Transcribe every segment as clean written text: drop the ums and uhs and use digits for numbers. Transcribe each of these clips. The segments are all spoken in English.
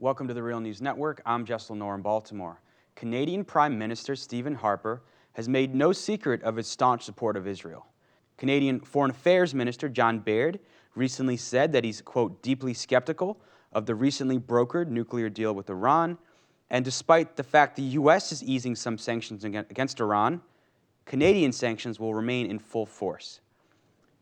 Welcome to the Real News Network. I'm Jess Lenore in Baltimore. Canadian Prime Minister Stephen Harper has made no secret of his staunch support of Israel. Canadian Foreign Affairs Minister John Baird recently said that he's, quote, deeply skeptical of the recently brokered nuclear deal with Iran. And despite the fact the U.S. is easing some sanctions against Iran, Canadian sanctions will remain in full force.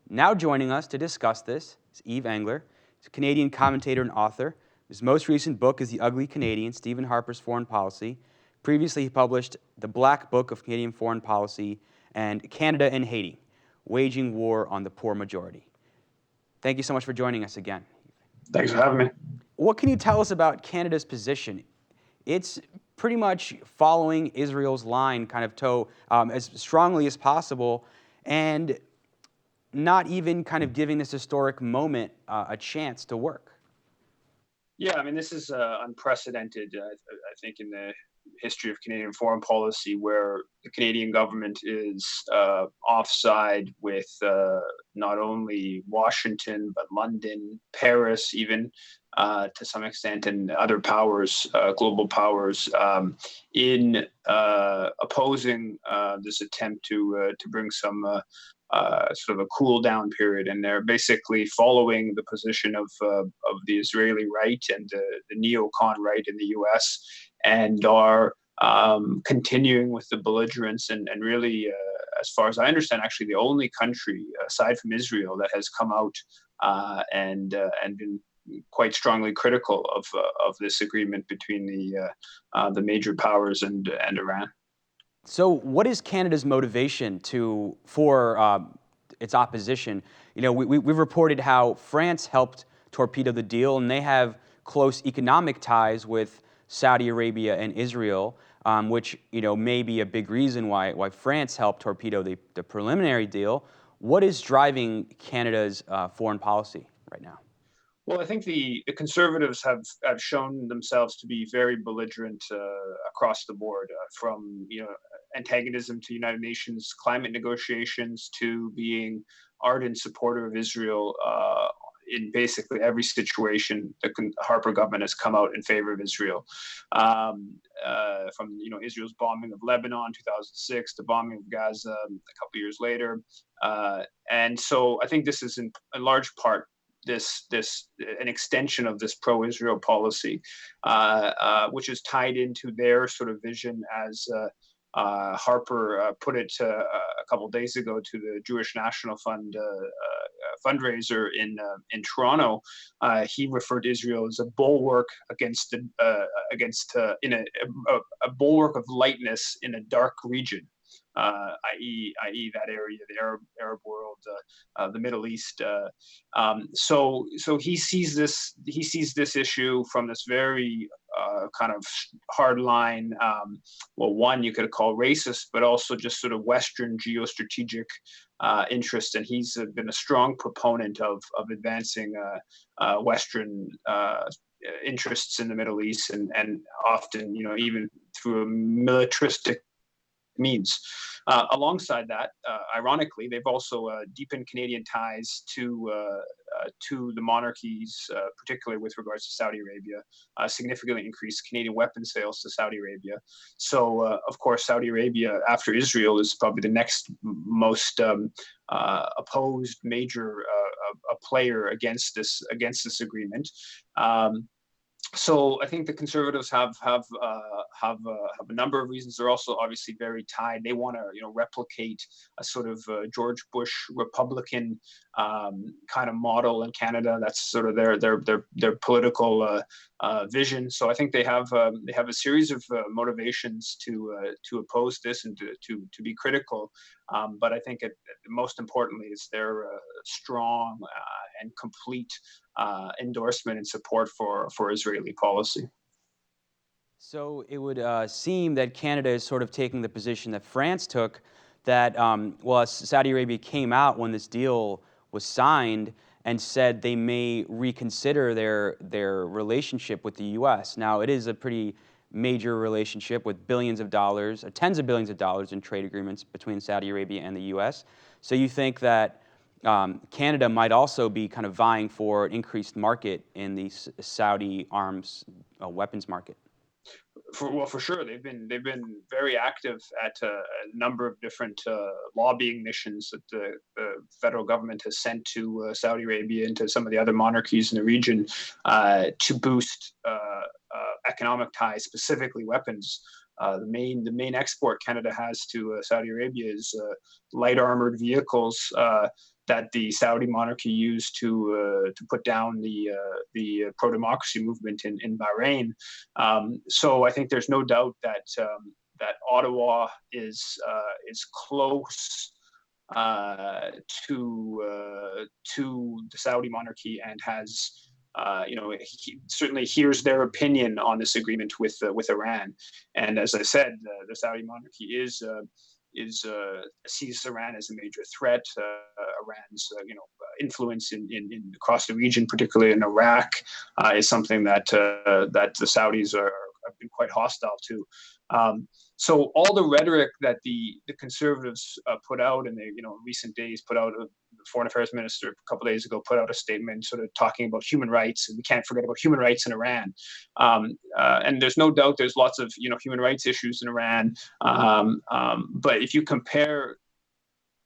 Now joining us to discuss this is Yves Engler. He's a Canadian commentator and author. His most recent book is The Ugly Canadian, Stephen Harper's Foreign Policy. Previously, he published The Black Book of Canadian Foreign Policy and Canada and Haiti, Waging War on the Poor Majority. Thank you so much for joining us again. Thanks for having me. What can you tell us about Canada's position? It's pretty much following Israel's line kind of as strongly as possible, and not even kind of giving this historic moment a chance to work. Yeah, I mean, this is unprecedented, I think, in the history of Canadian foreign policy, where the Canadian government is offside with not only Washington, but London, Paris, even to some extent, and other powers, global powers, in opposing this attempt to bring some sort of a cool down period, and they're basically following the position of the Israeli right and the neocon right in the U.S. and are continuing with the belligerence and really, as far as I understand, actually the only country aside from Israel that has come out and been quite strongly critical of this agreement between the major powers and Iran. So what is Canada's motivation for its opposition? You know, we've reported how France helped torpedo the deal, and they have close economic ties with Saudi Arabia and Israel, which, you know, may be a big reason why France helped torpedo the preliminary deal. What is driving Canada's foreign policy right now? Well, I think the Conservatives have shown themselves to be very belligerent across the board, from antagonism to United Nations climate negotiations to being ardent supporter of Israel in basically every situation. The Harper government has come out in favor of Israel, from Israel's bombing of Lebanon 2006, the bombing of Gaza a couple years later, and so I think this is in large part an extension of this pro-Israel policy, which is tied into their sort of vision, as Harper put it a couple of days ago to the Jewish National Fund fundraiser in Toronto. He referred to Israel as a bulwark against a bulwark of lightness in a dark region. I.e., that area, the Arab world, the Middle East. So he sees this issue from this very kind of hard line. Well, one you could call racist, but also just sort of Western geostrategic interest, and he's been a strong proponent of advancing Western interests in the Middle East, and often, even through a militaristic means. Alongside that, ironically, they've also deepened Canadian ties to the monarchies, particularly with regards to Saudi Arabia, significantly increased Canadian weapon sales to Saudi Arabia. So, of course, Saudi Arabia, after Israel, is probably the next most opposed major player against this agreement. So I think the Conservatives have a number of reasons. They're also obviously very tied. They want to replicate a sort of George Bush Republican kind of model in Canada. That's sort of their political vision. So I think they have a series of motivations to oppose this and to be critical. But I think most importantly is their strong and complete endorsement and support for Israeli policy. So it would seem that Canada is sort of taking the position that France took, that Saudi Arabia came out when this deal was signed and said they may reconsider their relationship with the U.S. Now, it is a pretty major relationship with billions of dollars, tens of billions of dollars in trade agreements between Saudi Arabia and the U.S. So you think that Canada might also be kind of vying for an increased market in the Saudi arms weapons market. For sure, they've been very active at a number of different lobbying missions that the federal government has sent to Saudi Arabia and to some of the other monarchies in the region to boost economic ties, specifically weapons. The main export Canada has to Saudi Arabia is light armored vehicles that the Saudi monarchy used to put down the pro democracy movement in Bahrain. So I think there's no doubt that that Ottawa is close uh, to the Saudi monarchy and has. He certainly hears their opinion on this agreement with Iran, and as I said, the Saudi monarchy is sees Iran as a major threat. Iran's influence in across the region, particularly in Iraq, is something that the Saudis have been quite hostile to. So all the rhetoric that the conservatives put out, and they recent days put out, the foreign affairs minister a couple of days ago put out a statement sort of talking about human rights, and we can't forget about human rights in Iran. And there's no doubt there's lots of human rights issues in Iran, but if you compare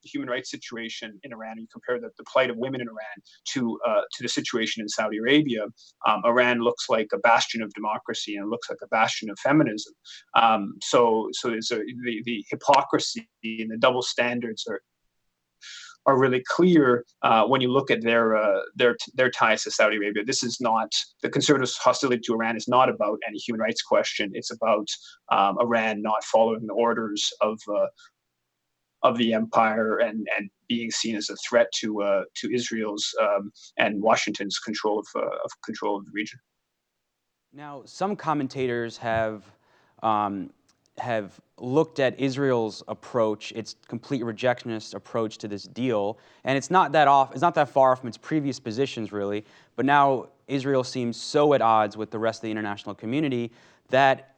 the human rights situation in Iran, and you compare the plight of women in Iran to the situation in Saudi Arabia, Iran looks like a bastion of democracy and looks like a bastion of feminism. So there's the hypocrisy and the double standards are really clear when you look at their ties to Saudi Arabia. This is not the conservatives' hostility to Iran is not about any human rights question. It's about Iran not following the orders of the empire and being seen as a threat to Israel's and Washington's control of the region. Now, some commentators um, have looked at Israel's approach, its complete rejectionist approach to this deal, and it's not that off. It's not that far from its previous positions, really. But now Israel seems so at odds with the rest of the international community that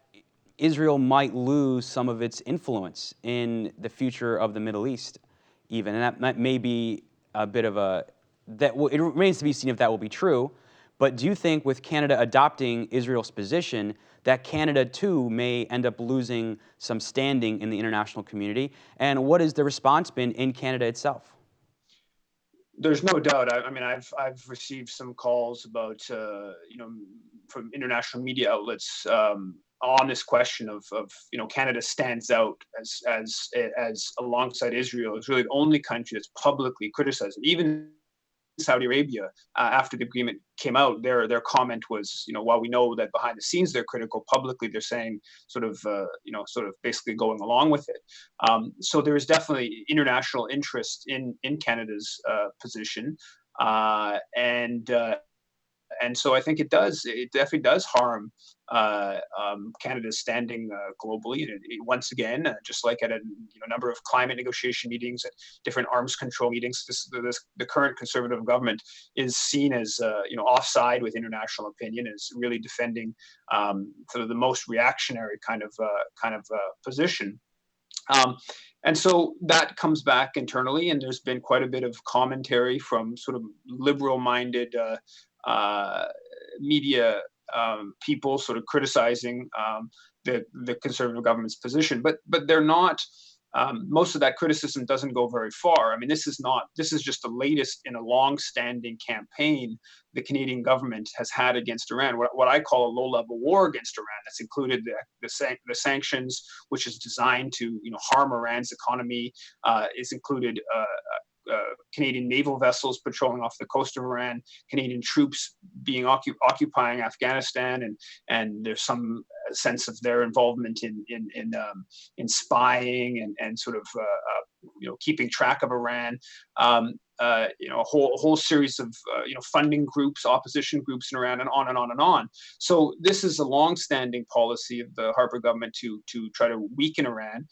Israel might lose some of its influence in the future of the Middle East, even, and that may be a bit of a it remains to be seen if that will be true. But do you think, with Canada adopting Israel's position, that Canada too may end up losing some standing in the international community? And what has the response been in Canada itself? There's no doubt. I mean, I've received some calls about from international media outlets on this question of Canada stands out as alongside Israel is really the only country that's publicly criticized. Even Saudi Arabia, after the agreement came out, their comment was, while we know that behind the scenes they're critical, publicly they're saying sort of basically going along with it. So there is definitely international interest in Canada's position, and so I think it definitely does harm Canada's standing globally. And once again, just like at a number of climate negotiation meetings, at different arms control meetings, the current conservative government is seen as offside with international opinion, is really defending sort of the most reactionary kind of position. Um, and so that comes back internally, and there's been quite a bit of commentary from sort of liberal-minded uh, media people, sort of criticizing the conservative government's position. But they're not. Most of that criticism doesn't go very far. I mean, this is not. This is just the latest in a long-standing campaign the Canadian government has had against Iran. What I call a low-level war against Iran. That's included the sanctions, which is designed to harm Iran's economy. It's included Canadian naval vessels patrolling off the coast of Iran, Canadian troops being occupying Afghanistan, and there's some sense of their involvement in spying and sort of keeping track of Iran. A whole series of funding groups, opposition groups in Iran, and on and on and on. So this is a long-standing policy of the Harper government to try to weaken Iran.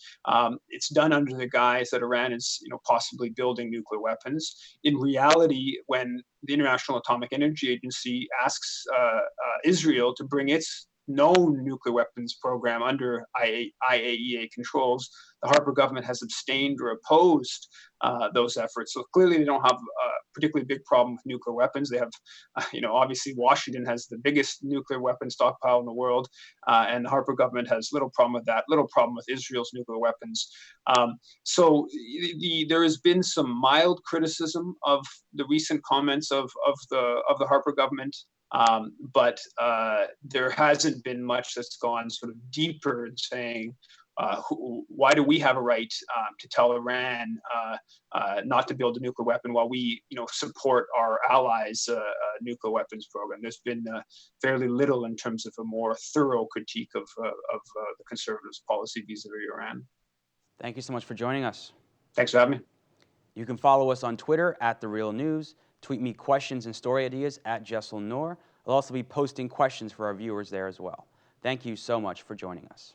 It's done under the guise that Iran is possibly building nuclear weapons. In reality, when the International Atomic Energy Agency asks Israel to bring its known nuclear weapons program under IAEA controls, the Harper government has abstained or opposed those efforts. So clearly, they don't have a particularly big problem with nuclear weapons. They have, obviously Washington has the biggest nuclear weapon stockpile in the world, and the Harper government has little problem with that. Little problem with Israel's nuclear weapons. So there has been some mild criticism of the recent comments of the Harper government. But there hasn't been much that's gone sort of deeper in saying, why do we have a right to tell Iran not to build a nuclear weapon while we, support our allies' nuclear weapons program? There's been fairly little in terms of a more thorough critique of the conservatives' policy vis-a-vis Iran. Thank you so much for joining us. Thanks for having me. You can follow us on Twitter @TheRealNews. Tweet me questions and story ideas @JesselNor. I'll also be posting questions for our viewers there as well. Thank you so much for joining us.